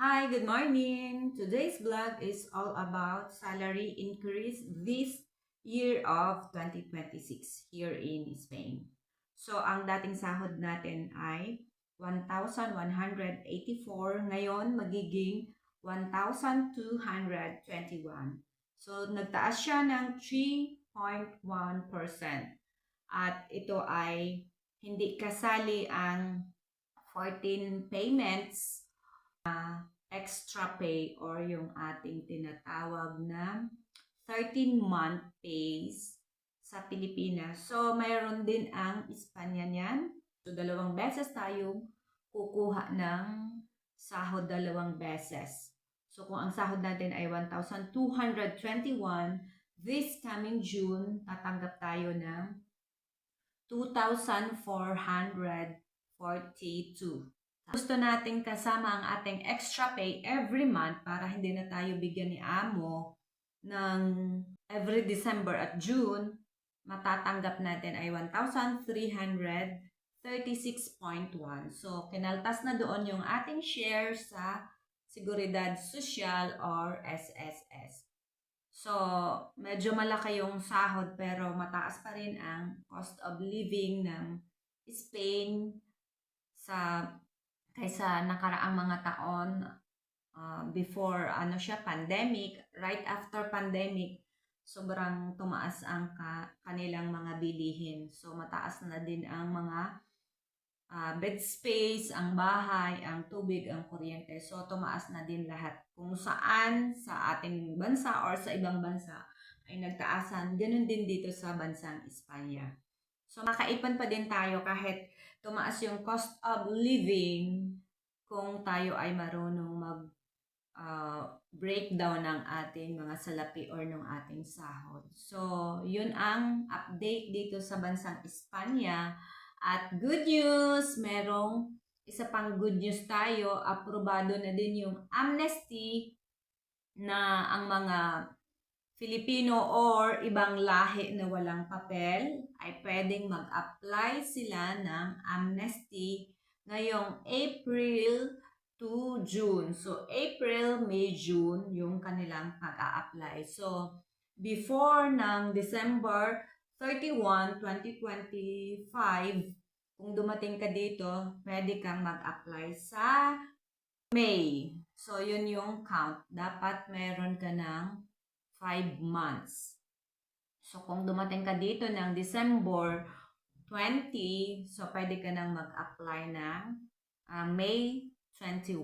Hi, good morning. Today's vlog is all about salary increase this year of 2026 here in Spain. So, ang dating sahod natin ay 1,184. Ngayon, magiging 1,221. So, nagtaas siya ng 3.1%. At ito ay hindi kasali ang 14 payments extra pay or yung ating tinatawag na 13-month pays sa Pilipinas. So, mayroon din ang Espanya niyan. So, dalawang beses tayong kukuha ng sahod dalawang beses. So, kung ang sahod natin ay 1,221, this coming June, tatanggap tayo ng 2,442. Gusto nating kasama ang ating extra pay every month para hindi na tayo bigyan ni amo ng every December at June, matatanggap natin ay 1,336.1. So, kinaltas na doon yung ating share sa Seguridad Social or SSS. So, medyo malaki yung sahod pero mataas pa rin ang cost of living ng Spain kaysa nakaraang mga taon before pandemic, right after pandemic, sobrang tumaas ang kanilang mga bilihin. So mataas na din ang mga bed space, ang bahay, ang tubig, ang kuryente. So tumaas na din lahat. Kung saan sa ating bansa or sa ibang bansa ay nagtaasan, ganun din dito sa bansang Espanya. So makaipon pa din tayo kahit tumaas yung cost of living kung tayo ay marunong mag breakdown ng ating mga salapi or ng ating sahod. So, yun ang update dito sa bansang Espanya. At good news, merong isa pang good news tayo, aprobado na din yung amnesty na ang mga Filipino or ibang lahi na walang papel ay pwedeng mag-apply sila ng amnesty ngayong April to June. So, April, May, June yung kanilang pag-a-apply. So, before ng December 31, 2025, kung dumating ka dito, pwede kang mag-apply sa May. So, yun yung count. Dapat meron ka ng 5 months. So, kung dumating ka dito ng December 20, so pwede ka nang mag-apply ng May 21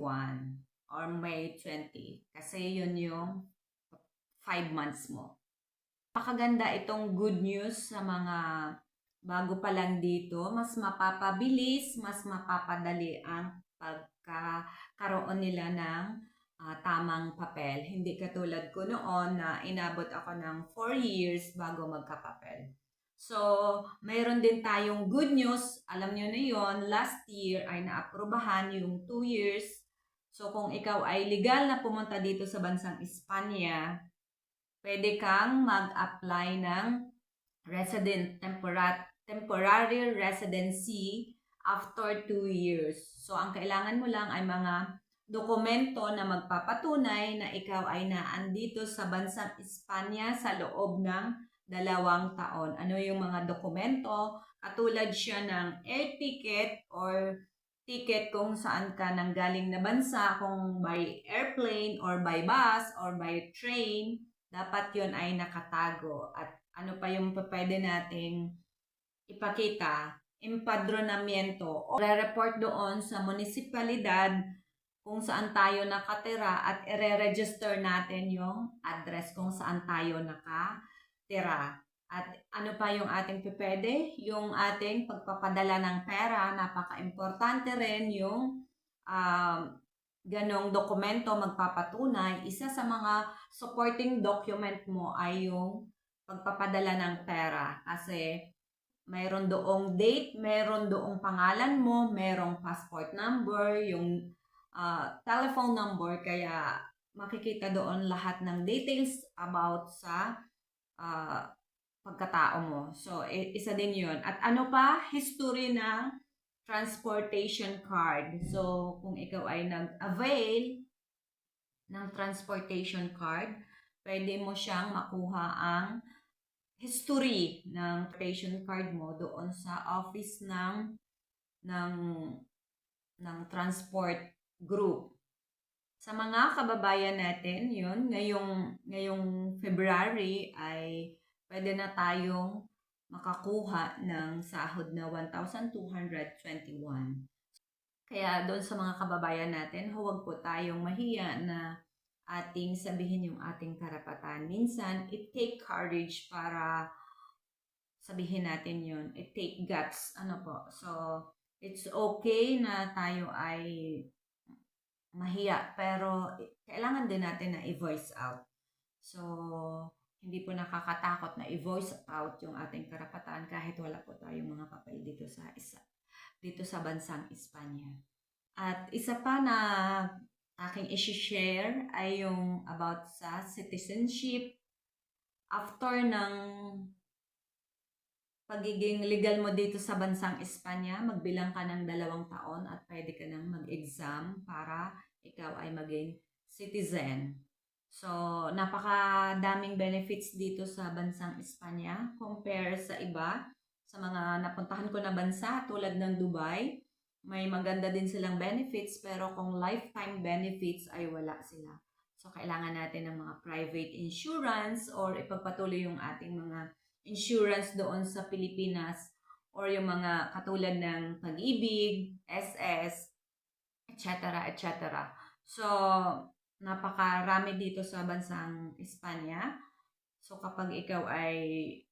or May 20. Kasi yun yung 5 months mo. Napakaganda itong good news sa mga bago pa lang dito. Mas mapapabilis, mas mapapadali ang pagkakaroon nila ng tamang papel. Hindi katulad ko noon na inabot ako ng 4 years bago magkapapel. So, mayroon din tayong good news. Alam nyo na yon, last year ay naaprubahan yung 2 years. So, kung ikaw ay legal na pumunta dito sa bansang Espanya, pwede kang mag-apply ng temporary residency after 2 years. So, ang kailangan mo lang ay mga dokumento na magpapatunay na ikaw ay naandito sa bansang Espanya sa loob ng 2 taon. Ano yung mga dokumento? Katulad siya ng air ticket or ticket kung saan ka nanggaling na bansa, kung by airplane or by bus or by train, dapat yun ay nakatago. At ano pa yung pwede nating ipakita? Empadronamiento o re-report doon sa munisipalidad kung saan tayo nakatira at i-register natin yung address kung saan tayo nakatira. At ano pa yung ating pwede? Yung ating pagpapadala ng pera, napaka-importante rin yung ganong dokumento magpapatunay. Isa sa mga supporting document mo ay yung pagpapadala ng pera. Kasi mayroon doong date, mayroon doong pangalan mo, mayroong passport number, yung telephone number, kaya makikita doon lahat ng details about sa pagkatao mo. So, isa din yun. At ano pa? History ng transportation card. So, kung ikaw ay nag-avail ng transportation card, pwede mo siyang makuha ang history ng transportation card mo doon sa office ng ng transport group. Sa mga kababayan natin, yun, ngayong February ay pwede na tayong makakuha ng sahod na 1,221. Kaya doon sa mga kababayan natin, huwag po tayong mahiya na ating sabihin yung ating karapatan. Minsan, it take courage para sabihin natin yun. It take guts. Ano po? So, it's okay na tayo ay mahiya, pero kailangan din natin na i-voice out. So, hindi po nakakatakot na i-voice out yung ating karapatan kahit wala po tayong mga papel dito sa bansang Espanya. At isa pa na aking i-share ay yung about sa citizenship. After ng pagiging legal mo dito sa bansang Espanya, magbilang ka ng 2 taon at pwede ka nang mag-exam para ikaw ay maging citizen. So, napakadaming benefits dito sa bansang Espanya compare sa iba. Sa mga napuntahan ko na bansa tulad ng Dubai, may maganda din silang benefits pero kung lifetime benefits ay wala sila. So, kailangan natin ng mga private insurance or ipagpatuloy yung ating mga insurance doon sa Pilipinas or yung mga katulad ng Pag-ibig, SS, etc. etc. So, napakarami dito sa bansang Espanya. So, kapag ikaw ay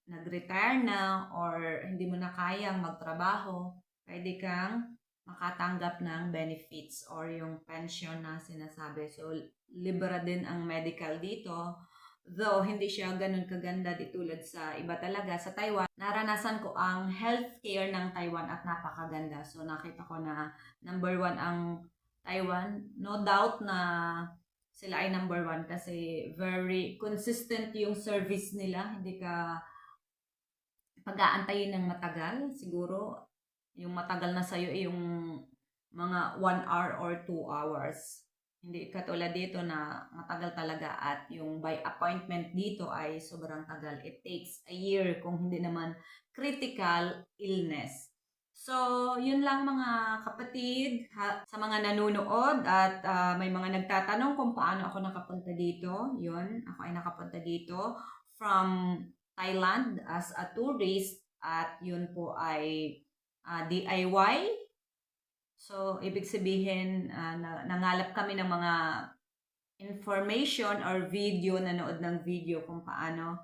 nag-retire na or hindi mo na kayang magtrabaho, pwede kang makatanggap ng benefits or yung pension na sinasabi. So, libre din ang medical dito. Though, hindi siya ganun kaganda di tulad sa iba talaga. Sa Taiwan, naranasan ko ang healthcare ng Taiwan at napakaganda. So, nakita ko na number 1 ang Taiwan. No doubt na sila ay number 1 kasi very consistent yung service nila. Hindi ka pag-aantayin ng matagal. Siguro, yung matagal na sa'yo ay yung mga 1 hour or 2 hours. Hindi katulad dito na matagal talaga at yung by appointment dito ay sobrang tagal. It takes a year kung hindi naman critical illness. So, yun lang mga kapatid sa mga nanonood at may mga nagtatanong kung paano ako nakapunta dito. Yun, ako ay nakapunta dito from Thailand as a tourist at yun po ay DIY. So, ibig sabihin, nangalap kami ng mga information or video, nanood ng video kung paano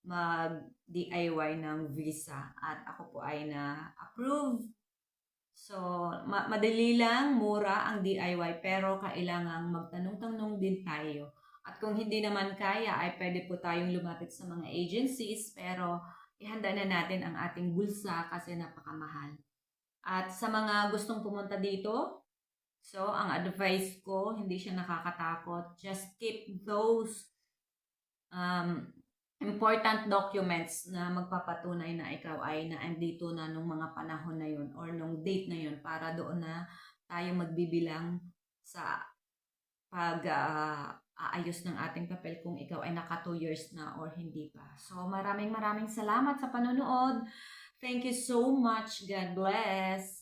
mag-DIY ng visa. At ako po ay na-approve. So, madali lang, mura ang DIY, pero kailangang magtanong-tanong din tayo. At kung hindi naman kaya, ay pwede po tayong lumapit sa mga agencies, pero ihanda na natin ang ating bulsa kasi napakamahal. At sa mga gustong pumunta dito, so ang advice ko, hindi siya nakakatakot. Just keep those important documents na magpapatunay na ikaw ay naandito na nung mga panahon na yun or nung date na yun para doon na tayo magbibilang sa pag-aayos ng ating papel kung ikaw ay naka 2 years na or hindi pa. So maraming salamat sa panonood. Thank you so much. God bless.